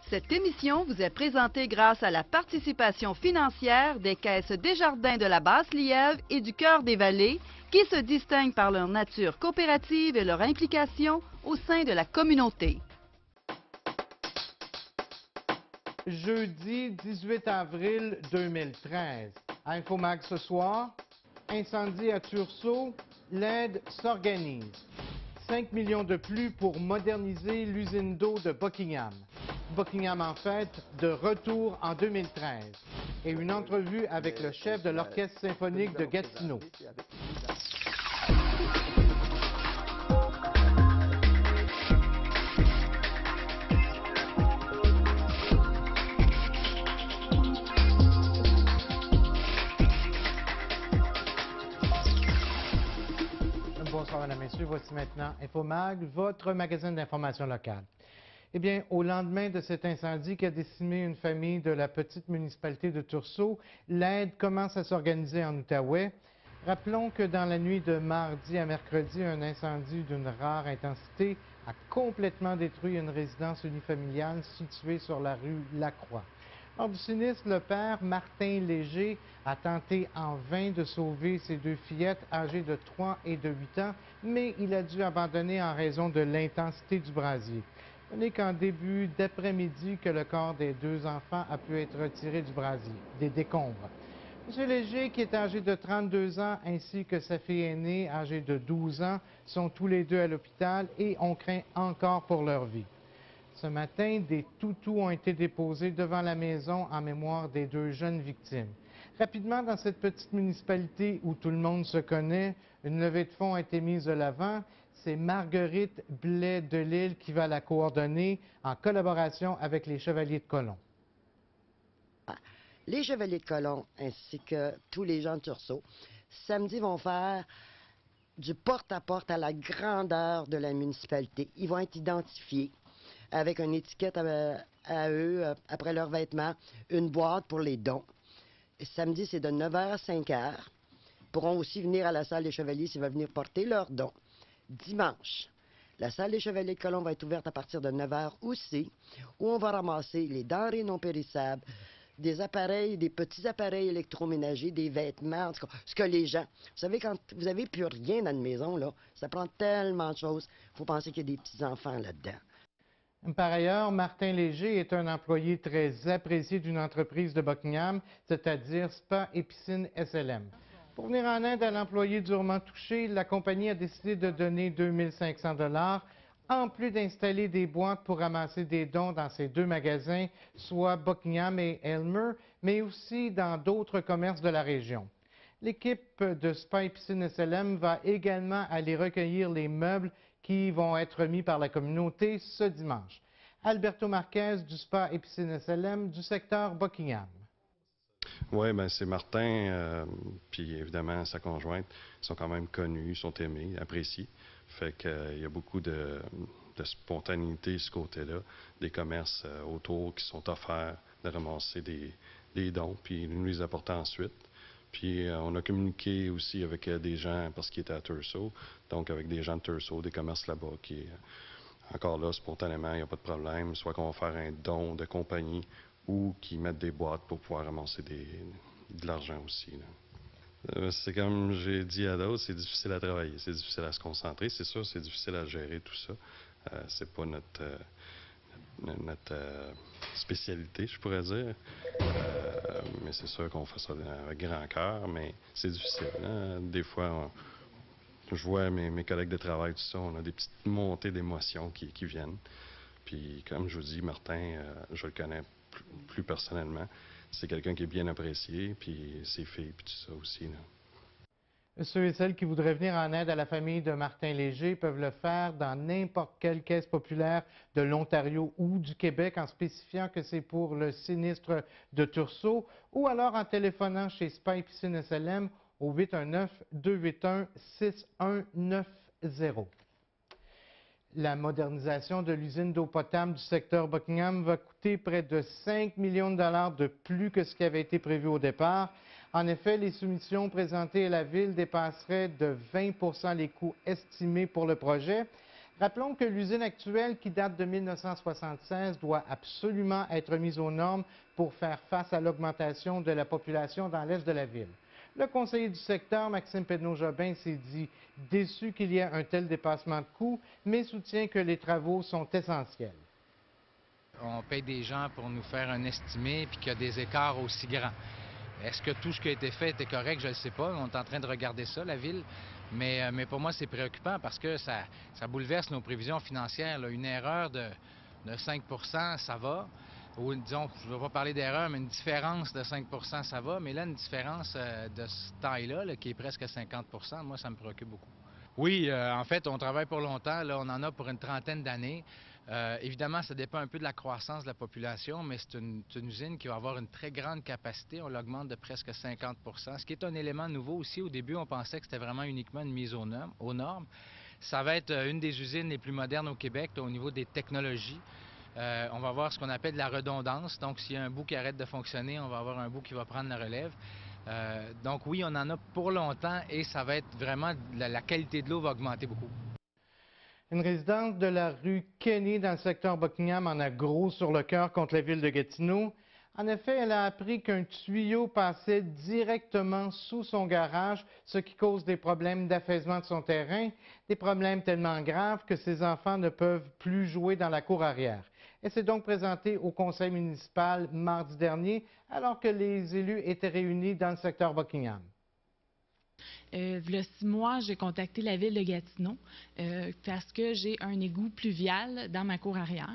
Cette émission vous est présentée grâce à la participation financière des caisses Desjardins de la Basse-Lièvre et du Cœur des Vallées, qui se distinguent par leur nature coopérative et leur implication au sein de la communauté. Jeudi 18 avril 2013. À Infomag ce soir, incendie à Tursault, l'aide s'organise. 5 millions de plus pour moderniser l'usine d'eau de Buckingham. Buckingham en fête de retour en 2013. Et une entrevue avec le chef de l'Orchestre symphonique de Gatineau. Bonsoir, mesdames et messieurs. Voici maintenant Infomag, votre magazine d'information locale. Eh bien, au lendemain de cet incendie qui a décimé une famille de la petite municipalité de Tursault, l'aide commence à s'organiser en Outaouais. Rappelons que dans la nuit de mardi à mercredi, un incendie d'une rare intensité a complètement détruit une résidence unifamiliale située sur la rue Lacroix. Lors du sinistre, le père Martin Léger a tenté en vain de sauver ses deux fillettes âgées de 3 et de 8 ans, mais il a dû abandonner en raison de l'intensité du brasier. Ce n'est qu'en début d'après-midi que le corps des deux enfants a pu être retiré du brasier, des décombres. M. Léger, qui est âgé de 32 ans, ainsi que sa fille aînée, âgée de 12 ans, sont tous les deux à l'hôpital et on craint encore pour leur vie. Ce matin, des toutous ont été déposés devant la maison en mémoire des deux jeunes victimes. Rapidement, dans cette petite municipalité où tout le monde se connaît, une levée de fonds a été mise de l'avant. C'est Marguerite Blais-Delisle qui va la coordonner en collaboration avec les Chevaliers de Colomb. Les Chevaliers de Colomb ainsi que tous les gens de Tursault, samedi, vont faire du porte-à-porte à la grandeur de la municipalité. Ils vont être identifiés avec une étiquette à eux, après leurs vêtements, une boîte pour les dons. Samedi, c'est de 9h à 5h. Ils pourront aussi venir à la salle des Chevaliers s'ils veulent venir porter leurs dons. Dimanche, la salle des Chevaliers de Colomb va être ouverte à partir de 9h aussi, où on va ramasser les denrées non périssables, des appareils, des petits appareils électroménagers, des vêtements, en tout cas, ce que les gens... Vous savez, quand vous n'avez plus rien dans une maison, là, ça prend tellement de choses. Il faut penser qu'il y a des petits-enfants là-dedans. Par ailleurs, Martin Léger est un employé très apprécié d'une entreprise de Buckingham, c'est-à-dire Spa et Piscine SLM. Pour venir en aide à l'employé durement touché, la compagnie a décidé de donner 2 500 $, en plus d'installer des boîtes pour ramasser des dons dans ces deux magasins, soit Buckingham et Elmer, mais aussi dans d'autres commerces de la région. L'équipe de Spa et Piscine SLM va également aller recueillir les meubles qui vont être mis par la communauté ce dimanche. Alberto Marquez du Spa et Piscine SLM du secteur Buckingham. Oui, bien c'est Martin, puis évidemment sa conjointe, ils sont quand même connus, ils sont aimés, appréciés. Fait qu'il y a beaucoup de spontanéité de ce côté-là, des commerces autour qui sont offerts de ramasser des dons, puis nous les apporter ensuite. Puis on a communiqué aussi avec des gens, parce qu'ils étaient à Tursault, donc avec des gens de Tursault, des commerces là-bas, qui encore là, spontanément, il n'y a pas de problème, soit qu'on va faire un don de compagnie ou qu'ils mettent des boîtes pour pouvoir ramasser de l'argent aussi. C'est comme j'ai dit à d'autres, c'est difficile à travailler, c'est difficile à se concentrer, c'est sûr, c'est difficile à gérer tout ça. C'est pas notre spécialité, je pourrais dire. Mais c'est sûr qu'on fait ça avec grand cœur, mais c'est difficile. Hein? Des fois, je vois mes collègues de travail, tout ça, on a des petites montées d'émotions qui viennent. Puis, comme je vous dis, Martin, je le connais plus personnellement. C'est quelqu'un qui est bien apprécié, puis ses filles, puis tout ça aussi. Là. Ceux et celles qui voudraient venir en aide à la famille de Martin Léger peuvent le faire dans n'importe quelle caisse populaire de l'Ontario ou du Québec en spécifiant que c'est pour le sinistre de Tursault ou alors en téléphonant chez Spa et Piscine SLM au 819-281-6190. La modernisation de l'usine d'eau potable du secteur Buckingham va coûter près de 5 millions de dollars de plus que ce qui avait été prévu au départ. En effet, les soumissions présentées à la Ville dépasseraient de 20 % les coûts estimés pour le projet. Rappelons que l'usine actuelle, qui date de 1976, doit absolument être mise aux normes pour faire face à l'augmentation de la population dans l'est de la ville. Le conseiller du secteur, Maxime Pedneau-Jobin, s'est dit déçu qu'il y ait un tel dépassement de coûts, mais soutient que les travaux sont essentiels. On paye des gens pour nous faire un estimé puis qu'il y a des écarts aussi grands. Est-ce que tout ce qui a été fait était correct? Je ne le sais pas. On est en train de regarder ça, la ville. Mais pour moi, c'est préoccupant parce que ça bouleverse nos prévisions financières. Là. Une erreur de 5 ça va. Ou disons, je ne vais pas parler d'erreur, mais une différence de 5 ça va. Mais là, une différence de cette taille-là, là, qui est presque 50 moi, ça me préoccupe beaucoup. Oui, en fait, on travaille pour longtemps. Là, on en a pour une trentaine d'années. Évidemment, ça dépend un peu de la croissance de la population, mais c'est une usine qui va avoir une très grande capacité. On l'augmente de presque 50 ce qui est un élément nouveau aussi. Au début, on pensait que c'était vraiment uniquement une mise aux normes. Ça va être une des usines les plus modernes au Québec là, au niveau des technologies. On va avoir ce qu'on appelle de la redondance. Donc, s'il y a un bout qui arrête de fonctionner, on va avoir un bout qui va prendre la relève. Donc oui, on en a pour longtemps et ça va être vraiment, la qualité de l'eau va augmenter beaucoup. Une résidente de la rue Kenny dans le secteur Buckingham en a gros sur le cœur contre la ville de Gatineau. En effet, elle a appris qu'un tuyau passait directement sous son garage, ce qui cause des problèmes d'affaissement de son terrain, des problèmes tellement graves que ses enfants ne peuvent plus jouer dans la cour arrière. Elle s'est donc présentée au conseil municipal mardi dernier, alors que les élus étaient réunis dans le secteur Buckingham. Il y a 6 mois, j'ai contacté la ville de Gatineau parce que j'ai un égout pluvial dans ma cour arrière.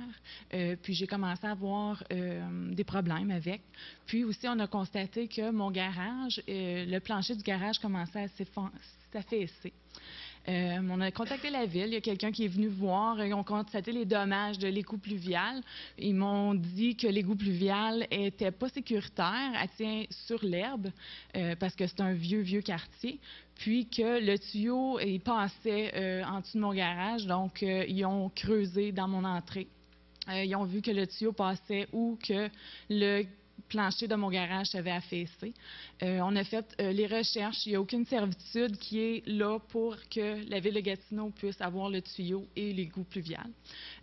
Puis j'ai commencé à avoir des problèmes avec. Puis aussi, on a constaté que mon garage, le plancher du garage commençait à s'affaisser. On a contacté la ville, il y a quelqu'un qui est venu voir, ils ont constaté les dommages de l'égout pluvial. Ils m'ont dit que l'égout pluvial était pas sécuritaire, elle tient sur l'herbe parce que c'est un vieux quartier, puis que le tuyau il passait en dessous de mon garage, donc ils ont creusé dans mon entrée. Ils ont vu que le tuyau passait ou que le plancher de mon garage s'avait affaissé. On a fait les recherches. Il n'y a aucune servitude qui est là pour que la ville de Gatineau puisse avoir le tuyau et l'égout pluvial.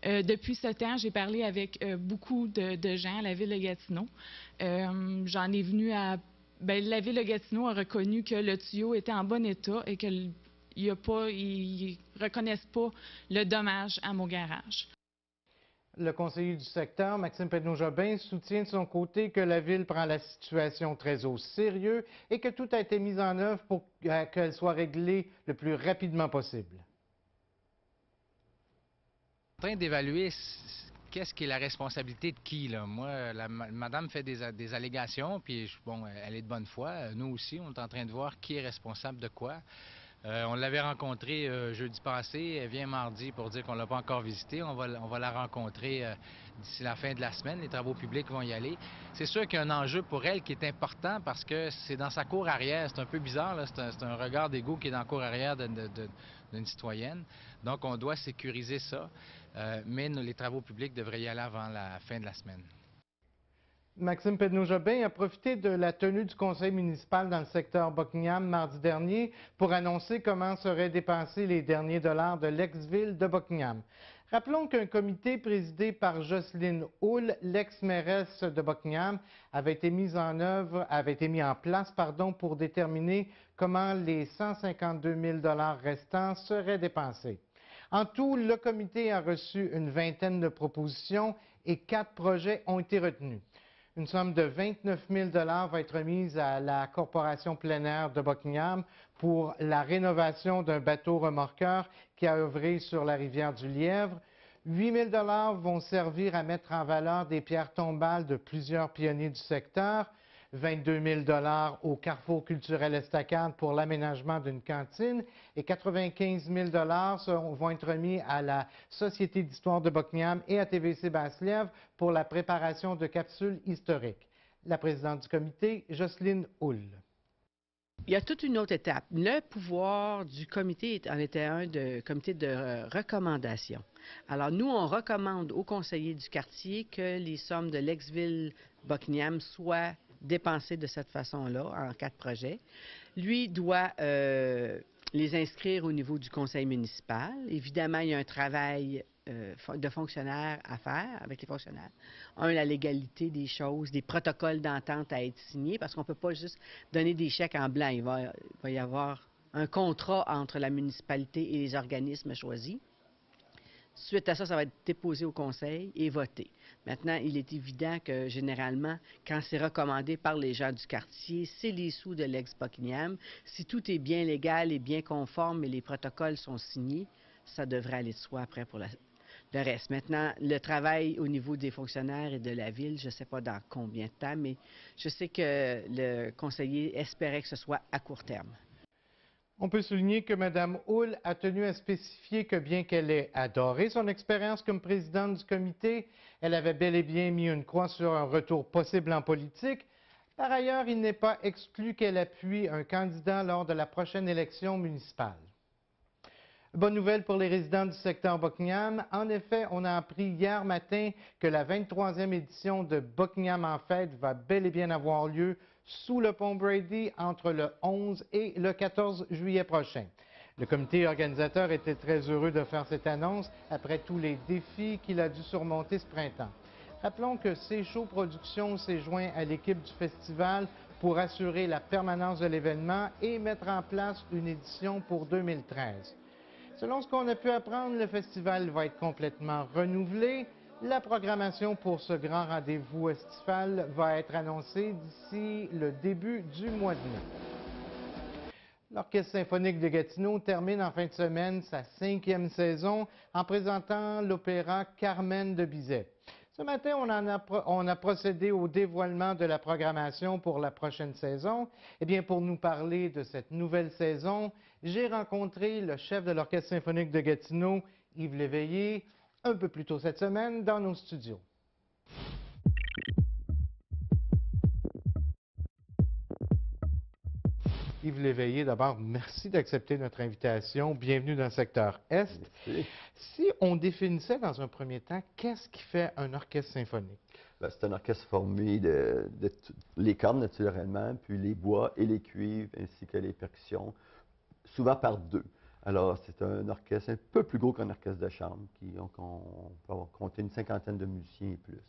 Depuis ce temps, j'ai parlé avec beaucoup de gens à la ville de Gatineau. J'en ai venu à... la ville de Gatineau a reconnu que le tuyau était en bon état et qu'ils ne reconnaissent pas le dommage à mon garage. Le conseiller du secteur, Maxime Pedneau-Jobin, soutient de son côté que la ville prend la situation très au sérieux et que tout a été mis en œuvre pour qu'elle soit réglée le plus rapidement possible. En train d'évaluer qu'est-ce qui est la responsabilité de qui, là. Moi, madame fait des allégations, puis bon, elle est de bonne foi. Nous aussi, on est en train de voir qui est responsable de quoi. On l'avait rencontrée jeudi passé, elle vient mardi pour dire qu'on ne l'a pas encore visitée. On va la rencontrer d'ici la fin de la semaine, les travaux publics vont y aller. C'est sûr qu'il y a un enjeu pour elle qui est important parce que c'est dans sa cour arrière, c'est un peu bizarre, c'est un regard d'égout qui est dans la cour arrière d'une citoyenne. Donc on doit sécuriser ça, mais les travaux publics devraient y aller avant la fin de la semaine. Maxime Pedneau-Jobin a profité de la tenue du conseil municipal dans le secteur Buckingham mardi dernier pour annoncer comment seraient dépensés les derniers dollars de l'ex-ville de Buckingham. Rappelons qu'un comité présidé par Jocelyne Hull, l'ex-mairesse de Buckingham, avait été mis en place pour déterminer comment les 152 000 $ restants seraient dépensés. En tout, le comité a reçu une vingtaine de propositions et 4 projets ont été retenus. Une somme de 29 000 $ va être remise à la Corporation plein air de Buckingham pour la rénovation d'un bateau remorqueur qui a œuvré sur la rivière du Lièvre. 8 000 $ vont servir à mettre en valeur des pierres tombales de plusieurs pionniers du secteur. 22 000 $ au Carrefour culturel Estacade pour l'aménagement d'une cantine et 95 000 $ vont être remis à la Société d'histoire de Buckingham et à TVC Basse-Lièvre pour la préparation de capsules historiques. La présidente du comité, Jocelyne Hull. Il y a toute une autre étape. Le pouvoir du comité en était un comité de recommandation. Alors, nous, on recommande aux conseillers du quartier que les sommes de l'ex-ville Buckingham soient dépensées de cette façon-là, en 4 projets. Lui doit les inscrire au niveau du conseil municipal. Évidemment, il y a un travail de fonctionnaires à faire avec les fonctionnaires. La légalité des choses, des protocoles d'entente à être signés, parce qu'on ne peut pas juste donner des chèques en blanc. Il va y avoir un contrat entre la municipalité et les organismes choisis. Suite à ça, ça va être déposé au conseil et voté. Maintenant, il est évident que généralement, quand c'est recommandé par les gens du quartier, c'est les sous de l'ex-Buckingham. Si tout est bien légal et bien conforme et les protocoles sont signés, ça devrait aller de soi après pour le reste. Maintenant, le travail au niveau des fonctionnaires et de la ville, je ne sais pas dans combien de temps, mais je sais que le conseiller espérait que ce soit à court terme. On peut souligner que Mme Hull a tenu à spécifier que bien qu'elle ait adoré son expérience comme présidente du comité, elle avait bel et bien mis une croix sur un retour possible en politique. Par ailleurs, il n'est pas exclu qu'elle appuie un candidat lors de la prochaine élection municipale. Bonne nouvelle pour les résidents du secteur Buckingham. En effet, on a appris hier matin que la 23e édition de Buckingham en fête va bel et bien avoir lieu sous le pont Brady entre le 11 et le 14 juillet prochain. Le comité organisateur était très heureux de faire cette annonce après tous les défis qu'il a dû surmonter ce printemps. Rappelons que C-Show Productions s'est joint à l'équipe du festival pour assurer la permanence de l'événement et mettre en place une édition pour 2013. Selon ce qu'on a pu apprendre, le festival va être complètement renouvelé. La programmation pour ce grand rendez-vous estival va être annoncée d'ici le début du mois de mai. L'Orchestre symphonique de Gatineau termine en fin de semaine sa 5e saison en présentant l'opéra Carmen de Bizet. Ce matin, on a procédé au dévoilement de la programmation pour la prochaine saison. Eh bien, pour nous parler de cette nouvelle saison, j'ai rencontré le chef de l'Orchestre symphonique de Gatineau, Yves Léveillé, un peu plus tôt cette semaine dans nos studios. Yves Léveillé, d'abord, merci d'accepter notre invitation. Bienvenue dans le secteur Est. Merci. Si on définissait dans un premier temps, qu'est-ce qui fait un orchestre symphonique? C'est un orchestre formé de les cordes, naturellement, puis les bois et les cuivres, ainsi que les percussions, souvent par deux. Alors, c'est un orchestre un peu plus gros qu'un orchestre de chambre, on peut avoir compté une cinquantaine de musiciens et plus.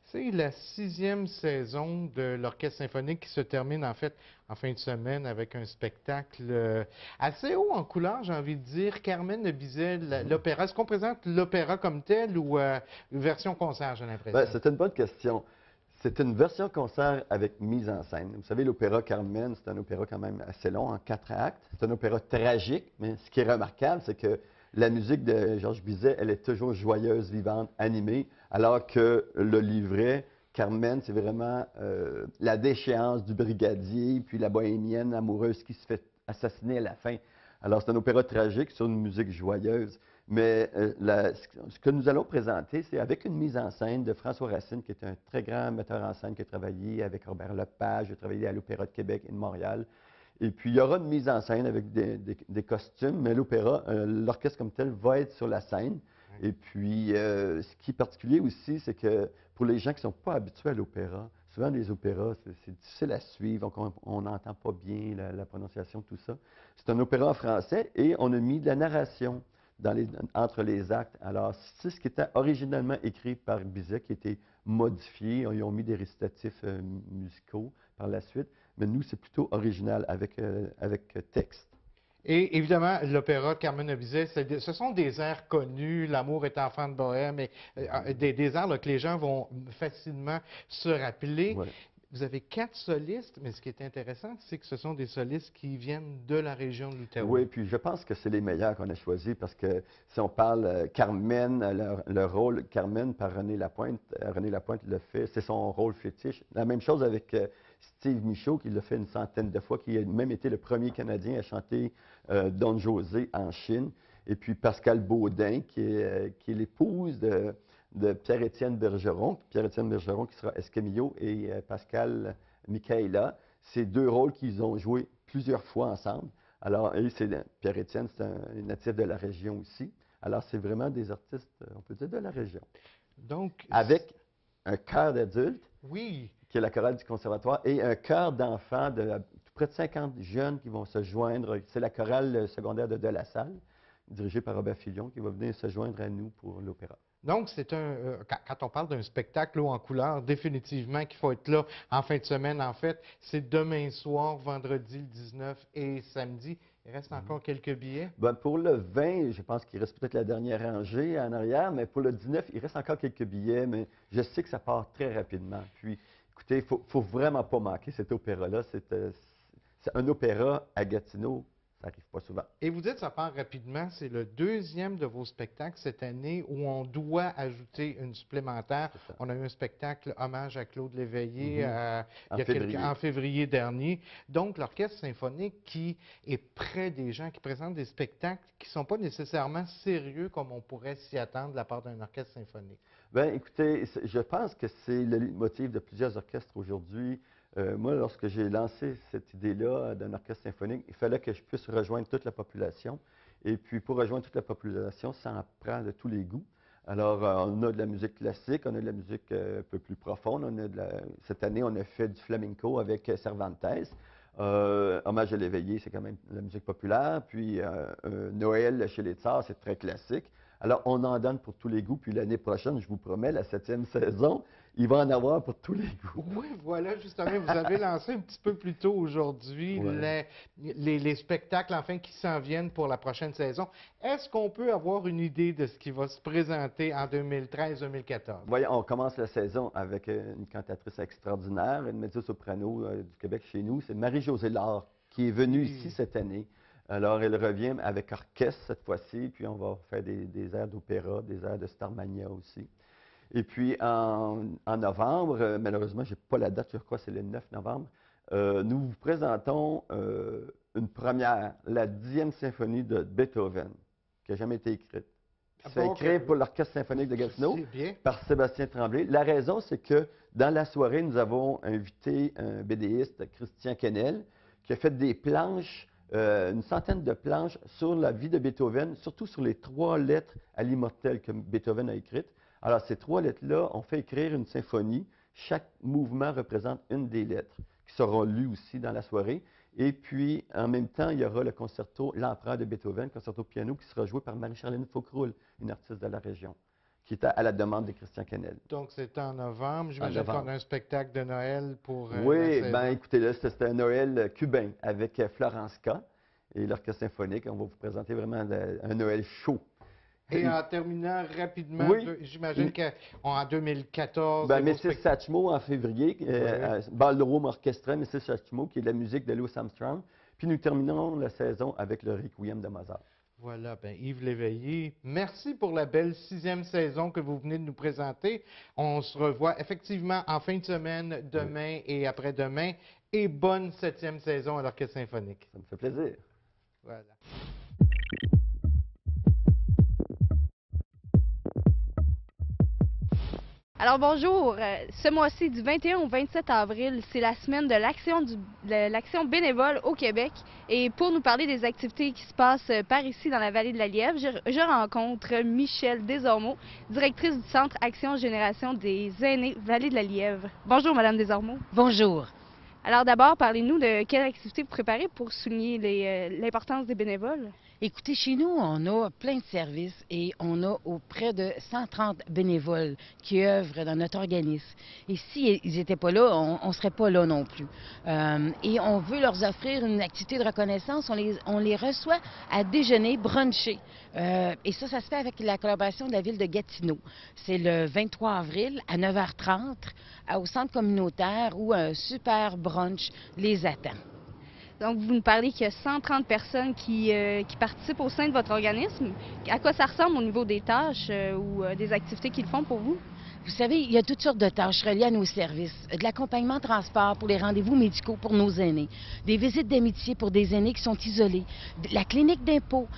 C'est la 6e saison de l'Orchestre symphonique qui se termine en fait en fin de semaine avec un spectacle assez haut en couleur, j'ai envie de dire. Carmen de Bizet, l'opéra. Est-ce qu'on présente l'opéra comme tel ou une version concert, j'ai l'impression? C'est une bonne question. C'est une version concert avec mise en scène. Vous savez, l'opéra Carmen, c'est un opéra quand même assez long, en 4 actes. C'est un opéra tragique, mais ce qui est remarquable, c'est que la musique de Georges Bizet, elle est toujours joyeuse, vivante, animée, alors que le livret, Carmen, c'est vraiment la déchéance du brigadier, puis la bohémienne amoureuse qui se fait assassiner à la fin. Alors, c'est un opéra tragique sur une musique joyeuse. Mais ce que nous allons présenter, c'est avec une mise en scène de François Racine, qui est un très grand metteur en scène qui a travaillé avec Robert Lepage, qui a travaillé à l'Opéra de Québec et de Montréal. Et puis, il y aura une mise en scène avec des costumes, mais l'opéra, l'orchestre comme tel, va être sur la scène. Et puis, ce qui est particulier aussi, c'est que pour les gens qui ne sont pas habitués à l'opéra, souvent les opéras, c'est difficile à suivre, on n'entend pas bien la prononciation, tout ça. C'est un opéra en français et on a mis de la narration entre les actes. Alors, c'est ce qui était originalement écrit par Bizet, qui a été modifié. Ils ont mis des récitatifs musicaux par la suite. Mais nous, c'est plutôt original avec texte. Et évidemment, l'opéra Carmen de Bizet, ce sont des airs connus, L'amour est enfant de Bohème, des airs là, que les gens vont facilement se rappeler. Ouais. Vous avez 4 solistes, mais ce qui est intéressant, c'est que ce sont des solistes qui viennent de la région de l'Outaouais. Oui, puis je pense que c'est les meilleurs qu'on a choisis parce que si on parle Carmen, le rôle Carmen par René Lapointe le fait, c'est son rôle fétiche. La même chose avec Steve Michaud, qui l'a fait une centaine de fois, qui a même été le premier Canadien à chanter Don José en Chine. Et puis Pascal Baudin, qui est l'épouse de Pierre-Étienne Bergeron. Pierre-Étienne Bergeron qui sera Escamillo et Pascal Michaela. C'est 2 rôles qu'ils ont joués plusieurs fois ensemble. Alors, Pierre-Étienne, c'est un natif de la région aussi. Alors, c'est vraiment des artistes, on peut dire, de la région. Donc, avec un chœur d'adultes, oui, qui est la chorale du conservatoire, et un chœur d'enfants près de 50 jeunes qui vont se joindre. C'est la chorale secondaire de La Salle, dirigée par Robert Fillon, qui va venir se joindre à nous pour l'opéra. Donc, c'est quand on parle d'un spectacle haut en couleur, définitivement qu'il faut être là en fin de semaine. En fait, c'est demain soir, vendredi le 19 et samedi. Il reste encore quelques billets. Ben, pour le 20, je pense qu'il reste peut-être la dernière rangée en arrière, mais pour le 19, il reste encore quelques billets, mais je sais que ça part très rapidement. Puis, écoutez, il ne faut vraiment pas manquer cet opéra-là. C'est un opéra à Gatineau. Ça n'arrive pas souvent. Et vous dites que ça part rapidement. C'est le deuxième de vos spectacles cette année où on doit ajouter une supplémentaire. On a eu un spectacle hommage à Claude Léveillé en février dernier. Donc, l'Orchestre symphonique qui est près des gens, qui présente des spectacles qui ne sont pas nécessairement sérieux comme on pourrait s'y attendre de la part d'un orchestre symphonique. Bien, écoutez, je pense que c'est le motif de plusieurs orchestres aujourd'hui. Moi, lorsque j'ai lancé cette idée-là d'un orchestre symphonique, il fallait que je puisse rejoindre toute la population. Et puis, pour rejoindre toute la population, ça en prend de tous les goûts. Alors, on a de la musique classique, on a de la musique un peu plus profonde. Cette année, on a fait du flamenco avec Cervantes. Hommage à l'éveillé, c'est quand même de la musique populaire. Puis, Noël chez les Tsars, c'est très classique. Alors, on en donne pour tous les goûts. Puis l'année prochaine, je vous promets, la 7e saison, il va en avoir pour tous les goûts. Oui, voilà, justement, vous avez lancé un petit peu plus tôt aujourd'hui les spectacles, enfin, qui s'en viennent pour la prochaine saison. Est-ce qu'on peut avoir une idée de ce qui va se présenter en 2013-2014? Voyons, on commence la saison avec une cantatrice extraordinaire, une mezzo-soprano du Québec chez nous. C'est Marie-Josée Laure qui est venue ici cette année. Alors, elle revient avec orchestre cette fois-ci, puis on va faire des airs d'opéra, des airs de Starmania aussi. Et puis, en novembre, malheureusement, je n'ai pas la date, je crois que c'est le 9 novembre, nous vous présentons une première, la 10e symphonie de Beethoven, qui n'a jamais été écrite. C'est écrit pour l'Orchestre symphonique de Gatineau par Sébastien Tremblay. La raison, c'est que dans la soirée, nous avons invité un BDiste, Christian Quesnel, qui a fait des planches, une centaine de planches sur la vie de Beethoven, surtout sur les 3 lettres à l'immortel que Beethoven a écrites. Alors, ces 3 lettres-là ont fait écrire une symphonie. Chaque mouvement représente une des lettres qui seront lues aussi dans la soirée. Et puis, en même temps, il y aura le concerto L'Empereur de Beethoven, concerto piano, qui sera joué par Marie-Charlène Faucroul, une artiste de la région, qui est à la demande de Christian Quesnel. Donc, c'est en novembre. J'imagine qu'on a un spectacle de Noël pour oui, bien, écoutez, là, c'était un Noël cubain avec Florence K. et l'Orchestre symphonique. On va vous présenter vraiment un Noël chaud. Et en terminant rapidement, j'imagine qu'en 2014... Ben, Mrs. Satchmo en février, Ballroom Orchestra, Mrs. Satchmo, qui est de la musique de Louis Armstrong. Puis nous terminons la saison avec le Requiem de Mozart. Voilà, bien, Yves Léveillé, merci pour la belle 6e saison que vous venez de nous présenter. On se revoit effectivement en fin de semaine, demain et après-demain. Et bonne 7e saison à l'Orchestre symphonique. Ça me fait plaisir. Voilà. Alors bonjour, ce mois-ci du 21 au 27 avril, c'est la semaine de l'action bénévole au Québec. Et pour nous parler des activités qui se passent par ici dans la vallée de la Lièvre, je rencontre Michèle Desormeaux, directrice du Centre Action Génération des aînés Vallée de la Lièvre. Bonjour Madame Desormeaux. Bonjour. Alors d'abord, parlez-nous de quelle activité vous préparez pour souligner l'importance des bénévoles. Écoutez, chez nous, on a plein de services et on a près de 130 bénévoles qui œuvrent dans notre organisme. Et s'ils n'étaient pas là, on ne serait pas là non plus. Et on veut leur offrir une activité de reconnaissance. On les reçoit à déjeuner, bruncher. Et ça se fait avec la collaboration de la ville de Gatineau. C'est le 23 avril à 9h30 au centre communautaire où un super brunch les attend. Donc, vous nous parlez qu'il y a 130 personnes qui participent au sein de votre organisme. À quoi ça ressemble au niveau des tâches ou des activités qu'ils font pour vous? Vous savez, il y a toutes sortes de tâches reliées à nos services. De l'accompagnement transport pour les rendez-vous médicaux pour nos aînés, des visites d'amitié pour des aînés qui sont isolés, la clinique d'impôt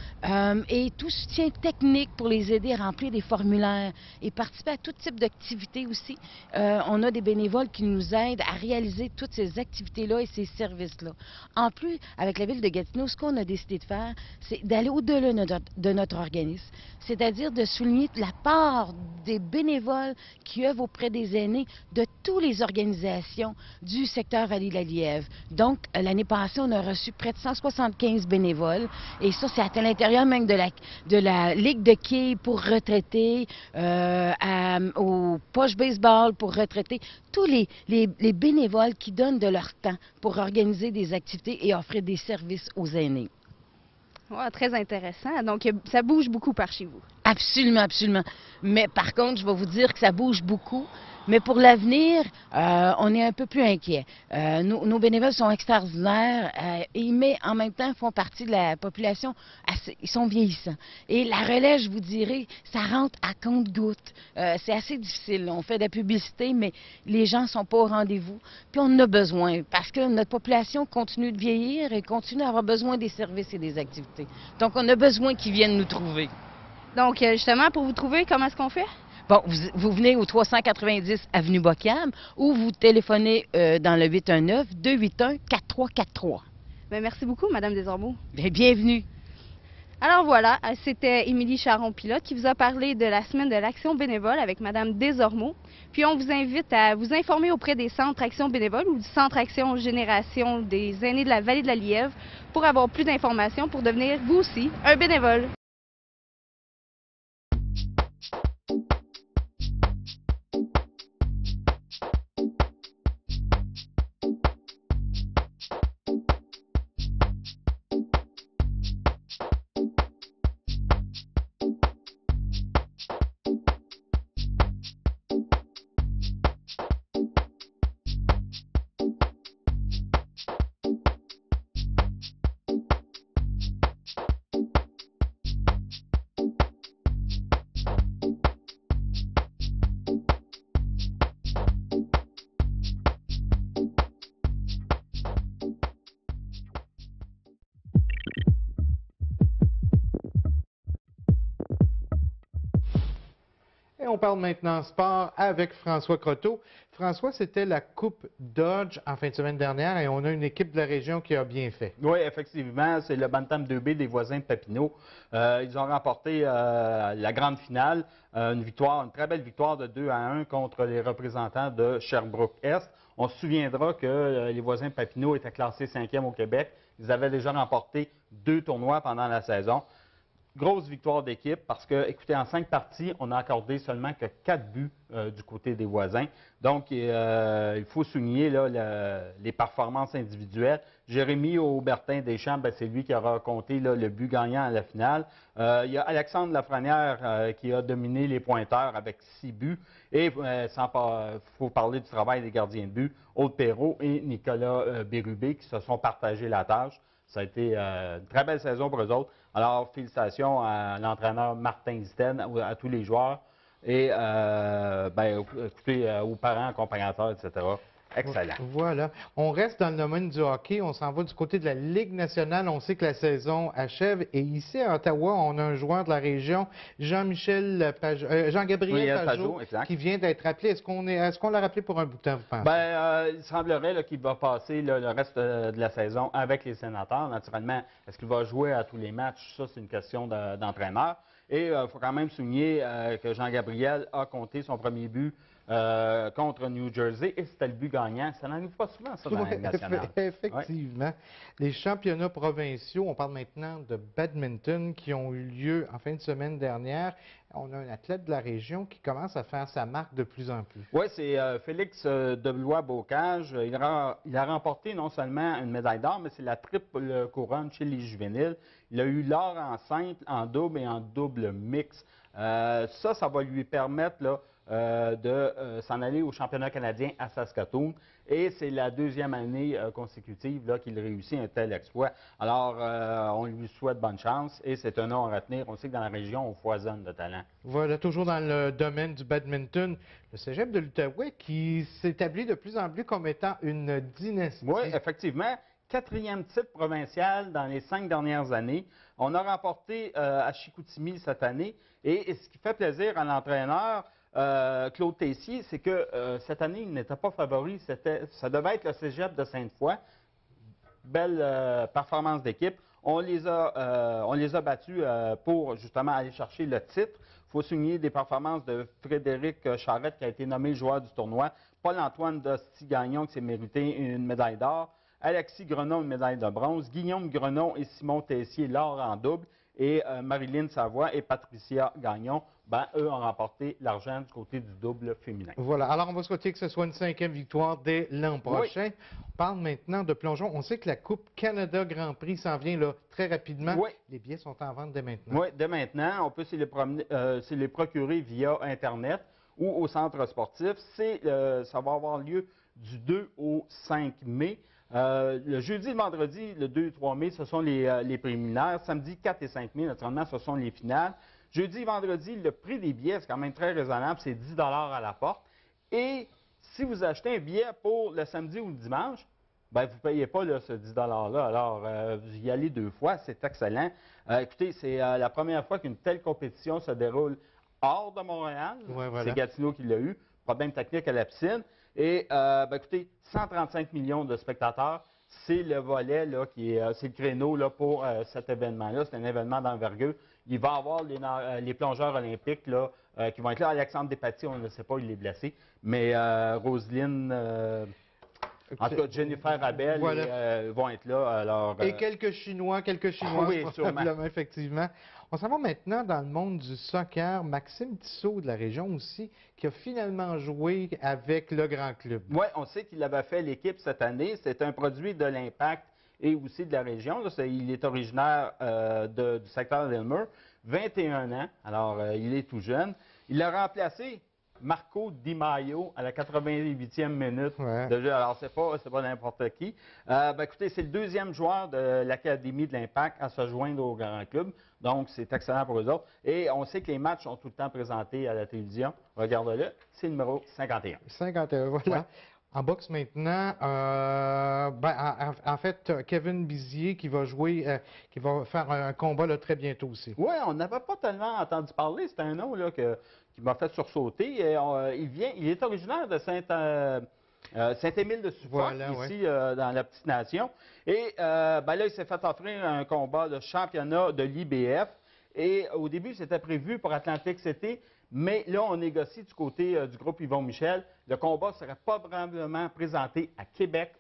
et tout soutien technique pour les aider à remplir des formulaires et participer à tout type d'activités aussi. On a des bénévoles qui nous aident à réaliser toutes ces activités-là et ces services-là. En plus, avec la ville de Gatineau, ce qu'on a décidé de faire, c'est d'aller au-delà de notre organisme, c'est-à-dire de souligner la part des bénévoles qui œuvrent auprès des aînés de toutes les organisations du secteur Vallée-de-la-Lièvre. Donc, l'année passée, on a reçu près de 175 bénévoles et ça, c'est à l'intérieur même de la Ligue de quilles pour retraités, au poche baseball pour retraités, tous les bénévoles qui donnent de leur temps pour organiser des activités et offrir des services aux aînés. Ouais, très intéressant. Donc, ça bouge beaucoup par chez vous. Absolument, absolument. Mais par contre, je vais vous dire que ça bouge beaucoup. Mais pour l'avenir, on est un peu plus inquiets. Nos bénévoles sont extraordinaires, mais en même temps font partie de la population. Ils sont vieillissants. Et la relève, je vous dirais, ça rentre à compte-gouttes. C'est assez difficile. On fait de la publicité, mais les gens ne sont pas au rendez-vous. Puis on en a besoin parce que notre population continue de vieillir et continue à avoir besoin des services et des activités. Donc, on a besoin qu'ils viennent nous trouver. Donc, justement, pour vous trouver, comment est-ce qu'on fait? Bon, vous venez au 390 Avenue Bocam ou vous téléphonez dans le 819-281-4343. Bien, merci beaucoup, Mme Desormeaux. Bien, bienvenue. Alors voilà, c'était Émilie Charon-Pilote qui vous a parlé de la semaine de l'Action bénévole avec Mme Desormeaux. Puis on vous invite à vous informer auprès des centres Action bénévole ou du Centre Action Génération des aînés de la Vallée de la Lièvre pour avoir plus d'informations pour devenir, vous aussi, un bénévole. On parle maintenant sport avec François Croteau. François, c'était la Coupe Dodge en fin de semaine dernière et on a une équipe de la région qui a bien fait. Oui, effectivement, c'est le Bantam 2B des voisins de Papineau. Ils ont remporté la grande finale, une très belle victoire de 2-1 contre les représentants de Sherbrooke-Est. On se souviendra que les voisins de Papineau étaient classés 5e au Québec. Ils avaient déjà remporté 2 tournois pendant la saison. Grosse victoire d'équipe parce que, écoutez, en 5 parties, on a accordé seulement que 4 buts du côté des voisins. Donc, il faut souligner là, les performances individuelles. Jérémy Aubertin-Deschamps, c'est lui qui aura compté là, le but gagnant à la finale. Il y a Alexandre Lafrenière qui a dominé les pointeurs avec 6 buts. Et il faut parler du travail des gardiens de but, Aude Perrault et Nicolas Bérubé qui se sont partagés la tâche. Ça a été une très belle saison pour eux autres. Alors, félicitations à l'entraîneur Martin Zitten, à tous les joueurs et écoutez, aux parents, accompagnateurs, etc. Excellent. Voilà. On reste dans le domaine du hockey. On s'en va du côté de la Ligue nationale. On sait que la saison achève. Et ici, à Ottawa, on a un joueur de la région, Jean-Gabriel Pajot, qui vient d'être appelé. Est-ce qu'on l'a rappelé pour un bout de temps, vous pensez? Il semblerait qu'il va passer le reste de la saison avec les Sénateurs. Naturellement, est-ce qu'il va jouer à tous les matchs? Ça, c'est une question d'entraîneur. Et il faut quand même souligner que Jean-Gabriel a compté son premier but contre New Jersey et c'était le but gagnant. Ça n'arrive pas souvent, ça, dans la Ligue nationale. Effectivement. Ouais. Les championnats provinciaux, on parle maintenant de badminton qui ont eu lieu en fin de semaine dernière. On a un athlète de la région qui commence à faire sa marque de plus en plus. Oui, c'est Félix Deblois-Bocage. Il a remporté non seulement une médaille d'or, mais c'est la triple couronne chez les juvéniles. Il a eu l'or en simple, en double et en double mix. Ça va lui permettre là, de s'en aller au championnat canadien à Saskatoon. Et c'est la 2e année consécutive qu'il réussit un tel exploit. Alors, on lui souhaite bonne chance et c'est un nom à retenir. On sait que dans la région, on foisonne de talent. Voilà, toujours dans le domaine du badminton, le cégep de l'Outaouais qui s'établit de plus en plus comme étant une dynastie. Oui, effectivement. 4e titre provincial dans les 5 dernières années. On a remporté à Chicoutimi cette année. Et ce qui fait plaisir à l'entraîneur, Claude Tessier, c'est que cette année, il n'était pas favori. Ça devait être le cégep de Sainte-Foy. Belle performance d'équipe. On les a battus pour justement aller chercher le titre Il faut souligner des performances de Frédéric Charette, qui a été nommé joueur du tournoi. Paul-Antoine Dosti-Gagnon, qui s'est mérité une médaille d'or. Alexis Grenon, une médaille de bronze. Guillaume Grenon et Simon Tessier, l'or en double. Et Marilyn Savoie et Patricia Gagnon, eux ont remporté l'argent du côté du double féminin. Voilà. Alors, on va souhaiter que ce soit une 5e victoire dès l'an prochain. Oui. On parle maintenant de plongeon. On sait que la Coupe Canada Grand Prix s'en vient là, très rapidement. Oui. Les billets sont en vente dès maintenant. Oui, dès maintenant. On peut se les procurer via Internet ou au centre sportif. Ça va avoir lieu du 2 au 5 mai. Le jeudi et le vendredi, le 2 et 3 mai, ce sont les préliminaires. Samedi 4 et 5 mai, naturellement, ce sont les finales. Jeudi et vendredi, le prix des billets, c'est quand même très raisonnable, c'est 10 à la porte. Et si vous achetez un billet pour le samedi ou le dimanche, vous ne payez pas là, ce 10 $-là. Alors, vous y allez 2 fois, c'est excellent. Écoutez, c'est la première fois qu'une telle compétition se déroule hors de Montréal. Ouais, voilà. C'est Gatineau qui l'a eu. Problème technique à la piscine. Et, écoutez, 135 millions de spectateurs, c'est le volet, là, c'est le créneau là, pour cet événement-là. C'est un événement d'envergure. Il va y avoir les plongeurs olympiques là, qui vont être là. Alexandre Despatie, on ne sait pas, il est blessé. Mais Roselyne, en tout cas, Jennifer Abel voilà. Vont être là. Alors, et quelques Chinois, oui, probablement, effectivement. On s'en va maintenant dans le monde du soccer. Maxime Tissot de la région aussi, qui a finalement joué avec le grand club. Oui, on sait qu'il avait fait l'équipe cette année. C'est un produit de l'Impact et aussi de la région. Là, il est originaire du secteur d'Elmer, 21 ans. Alors, il est tout jeune. Il a remplacé Marco Di Maio à la 88e minute de jeu. Alors, c'est pas n'importe qui. Écoutez, c'est le 2e joueur de l'Académie de l'Impact à se joindre au grand club. Donc, c'est excellent pour eux autres. Et on sait que les matchs sont tout le temps présentés à la télévision. Regarde-le, c'est le numéro 51. 51, voilà. Ouais. En boxe maintenant, en fait, Kevin Bizier qui va jouer, qui va faire un combat là, très bientôt aussi. Oui, on n'avait pas tellement entendu parler. C'est un nom là, qui m'a fait sursauter. Et, il est originaire de Saint-Émile-de-Suffolk, ici, dans la petite nation. Et là, il s'est fait offrir un combat de championnat de l'IBF. Et au début, c'était prévu pour Atlantic City. Mais là, on négocie du côté du groupe Yvon Michel. Le combat serait probablement présenté à Québec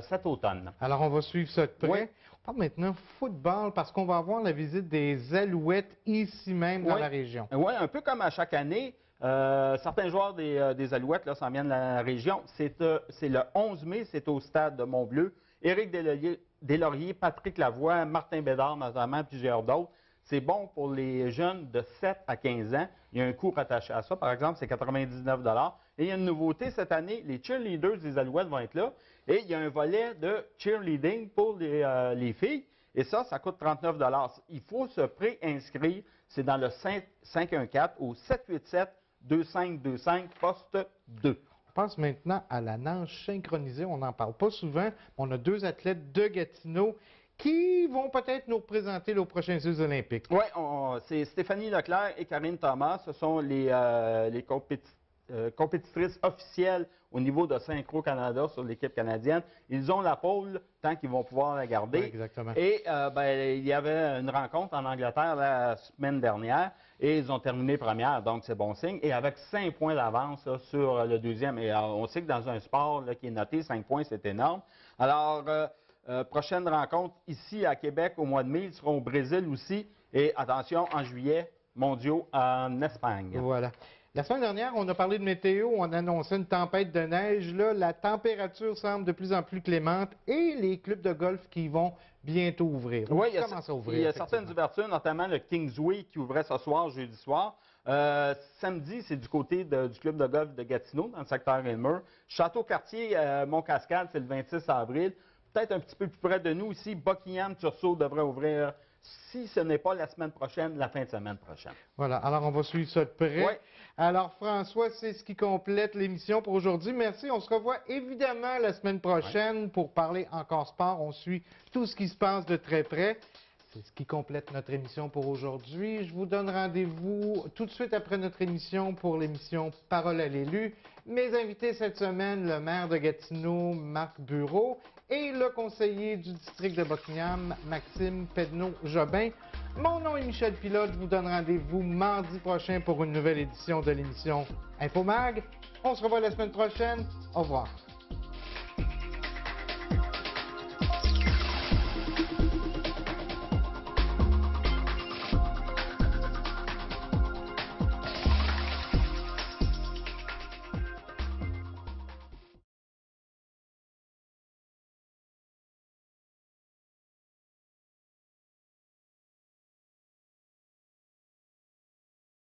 cet automne. Alors, on va suivre ça de près. Oui. On parle maintenant football parce qu'on va avoir la visite des Alouettes ici même dans la région. Oui, un peu comme à chaque année. Certains joueurs des Alouettes s'en viennent de la région. C'est le 11 mai, c'est au stade de Montbleu. Éric Deslauriers, Patrick Lavoie, Martin Bédard, notamment, plusieurs d'autres. C'est bon pour les jeunes de 7 à 15 ans. Il y a un coût rattaché à ça. Par exemple, c'est 99 $. Et il y a une nouveauté cette année. Les cheerleaders des Alouettes vont être là. Et il y a un volet de cheerleading pour les filles. Et ça coûte 39 $. Il faut se pré-inscrire. C'est dans le 514 au 787-2525, poste 2. On passe maintenant à la nage synchronisée. On n'en parle pas souvent. On a 2 athlètes de Gatineau qui vont peut-être nous représenter aux prochains Jeux olympiques. Oui, c'est Stéphanie Leclerc et Karine Thomas. Ce sont les compétitrices officielles au niveau de Synchro Canada sur l'équipe canadienne. Ils ont la pole tant qu'ils vont pouvoir la garder. Oui, exactement. Et il y avait une rencontre en Angleterre la semaine dernière et ils ont terminé première, donc c'est bon signe. Et avec 5 points d'avance sur le deuxième. Et on sait que dans un sport là, qui est noté, 5 points, c'est énorme. Alors, prochaine rencontre ici à Québec au mois de mai. Ils seront au Brésil aussi. Et attention, en juillet, mondiaux en Espagne. Voilà. La semaine dernière, on a parlé de météo, on annonçait une tempête de neige. Là, la température semble de plus en plus clémente et les clubs de golf qui vont bientôt ouvrir. Oui, il y a certaines ouvertures, notamment le Kingsway qui ouvrait ce soir, jeudi soir. Samedi, c'est du côté du club de golf de Gatineau, dans le secteur Elmer. Château-Cartier, Montcascade, c'est le 26 avril. Peut-être un petit peu plus près de nous ici, Buckingham-Tursault devrait ouvrir, si ce n'est pas la semaine prochaine, la fin de semaine prochaine. Voilà, alors on va suivre ça de près. Oui. Alors François, c'est ce qui complète l'émission pour aujourd'hui. Merci, on se revoit évidemment la semaine prochaine pour parler encore sport. On suit tout ce qui se passe de très près. C'est ce qui complète notre émission pour aujourd'hui. Je vous donne rendez-vous tout de suite après notre émission pour l'émission Parole à l'élu. Mes invités cette semaine, le maire de Gatineau, Marc Bureau, et le conseiller du district de Buckingham, Maxime Pedneau-Jobin. Mon nom est Michel Pilote. Je vous donne rendez-vous mardi prochain pour une nouvelle édition de l'émission InfoMag. On se revoit la semaine prochaine. Au revoir.